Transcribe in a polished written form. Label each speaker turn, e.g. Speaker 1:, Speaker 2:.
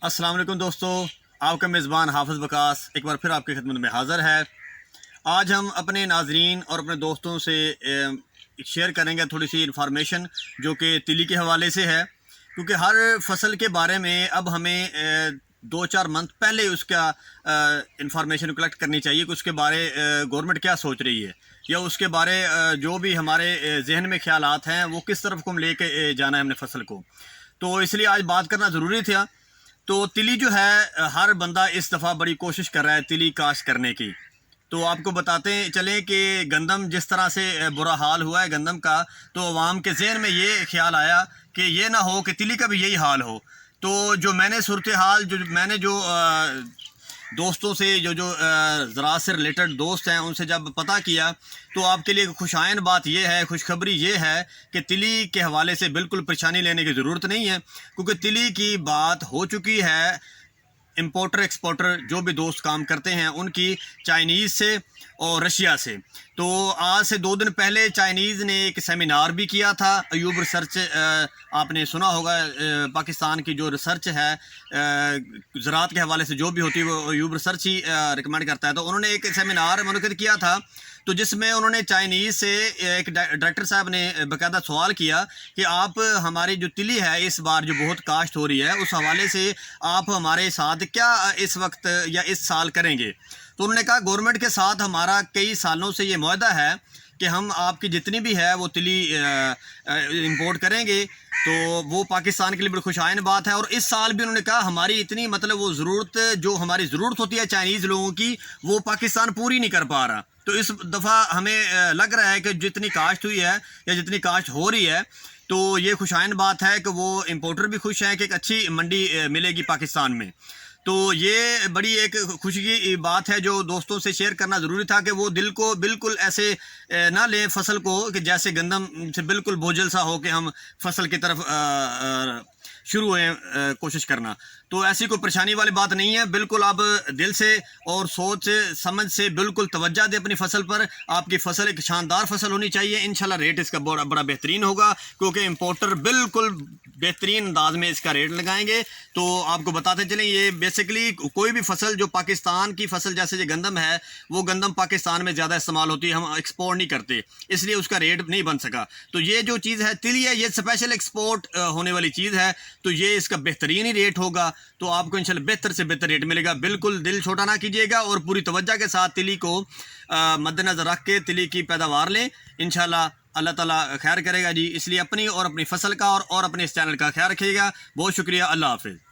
Speaker 1: अस्सलाम वालेकुम दोस्तों, आपका मेज़बान हाफ़िज़ बकास एक बार फिर आपकी खिदमत में हाज़िर है। आज हम अपने नाज़रीन और अपने दोस्तों से शेयर करेंगे थोड़ी सी इन्फॉर्मेशन जो कि तिली के हवाले से है, क्योंकि हर फसल के बारे में अब हमें 2-4 मंथ पहले उसका इन्फॉर्मेशन कलेक्ट करनी चाहिए कि उसके बारे गवर्नमेंट क्या सोच रही है, या उसके बारे जो भी हमारे जहन में ख्यालात हैं वो किस तरफ को हम लेके जाना है हमने फसल को। तो इसलिए आज बात करना ज़रूरी था। तो तिली जो है हर बंदा इस दफ़ा बड़ी कोशिश कर रहा है तिली काश्त करने की। तो आपको बताते चलें कि गंदम जिस तरह से बुरा हाल हुआ है गंदम का, तो अवाम के ज़हन में ये ख्याल आया कि ये ना हो कि तिली का भी यही हाल हो। तो जो मैंने सूरत हाल जो मैंने जो दोस्तों से जो ज़राअत से रिलेटेड दोस्त हैं उनसे जब पता किया, तो आपके लिए खुशाइन बात यह है, खुशखबरी ये है कि तिली के हवाले से बिल्कुल परेशानी लेने की ज़रूरत नहीं है, क्योंकि तिली की बात हो चुकी है। इंपोर्टर एक्सपोर्टर जो भी दोस्त काम करते हैं उनकी चाइनीज़ से और रशिया से। तो आज से 2 दिन पहले चाइनीज़ ने एक सेमिनार भी किया था। अयूब रिसर्च आपने सुना होगा, पाकिस्तान की जो रिसर्च है ज़राअत के हवाले से जो भी होती है वो अयूब रिसर्च ही रिकमेंड करता है। तो उन्होंने एक सेमिनार मुनक़िद किया था, तो जिसमें उन्होंने चाइनीज़ से एक डायरेक्टर साहब ने बाकायदा सवाल किया कि आप हमारी जो तिली है इस बार जो बहुत काश्त हो रही है उस हवाले से आप हमारे साथ क्या इस वक्त या इस साल करेंगे। तो उन्होंने कहा गवर्नमेंट के साथ हमारा कई सालों से ये मुआहदा है कि हम आपकी जितनी भी है वो तिली इंपोर्ट करेंगे। तो वो पाकिस्तान के लिए बड़ी खुशाइन बात है। और इस साल भी उन्होंने कहा हमारी इतनी मतलब वो ज़रूरत जो हमारी ज़रूरत होती है चाइनीज़ लोगों की वो पाकिस्तान पूरी नहीं कर पा रहा। तो इस दफ़ा हमें लग रहा है कि जितनी काश्त हुई है या जितनी काश्त हो रही है, तो ये खुशाइन बात है कि वो इंपोर्टर भी खुश हैं कि एक अच्छी मंडी मिलेगी पाकिस्तान में। तो ये बड़ी एक खुशी की बात है जो दोस्तों से शेयर करना ज़रूरी था कि वो दिल को बिल्कुल ऐसे ना लें फसल को कि जैसे गंदम से बिल्कुल बोझल सा हो कि हम फसल की तरफ शुरू हुए कोशिश करना। तो ऐसी कोई परेशानी वाली बात नहीं है, बिल्कुल आप दिल से और सोच समझ से बिल्कुल तवज्जो दें अपनी फसल पर। आपकी फसल एक शानदार फसल होनी चाहिए, इंशाल्लाह रेट इसका बड़ा बेहतरीन होगा, क्योंकि इंपोर्टर बिल्कुल बेहतरीन अंदाज में इसका रेट लगाएंगे। तो आपको बताते चलें ये बेसिकली कोई भी फसल जो पाकिस्तान की फसल जैसे जो गंदम है वो गंदम पाकिस्तान में ज़्यादा इस्तेमाल होती है, हम एक्सपोर्ट नहीं करते, इसलिए उसका रेट नहीं बन सका। तो ये जो चीज़ है तिली है ये स्पेशल एक्सपोर्ट होने वाली चीज़ है, तो ये इसका बेहतरीन ही रेट होगा। तो आपको इंशाल्लाह बेहतर से बेहतर रेट मिलेगा। बिल्कुल दिल छोटा ना कीजिएगा और पूरी तवज्जो के साथ तिली को मद्देनज़र रख के तिली की पैदावार लें, इंशाल्लाह अल्लाह ताला खैर करेगा जी। इसलिए अपनी और अपनी फसल का और अपने इस चैनल का ख्याल रखिएगा। बहुत शुक्रिया, अल्लाह हाफ़िज़।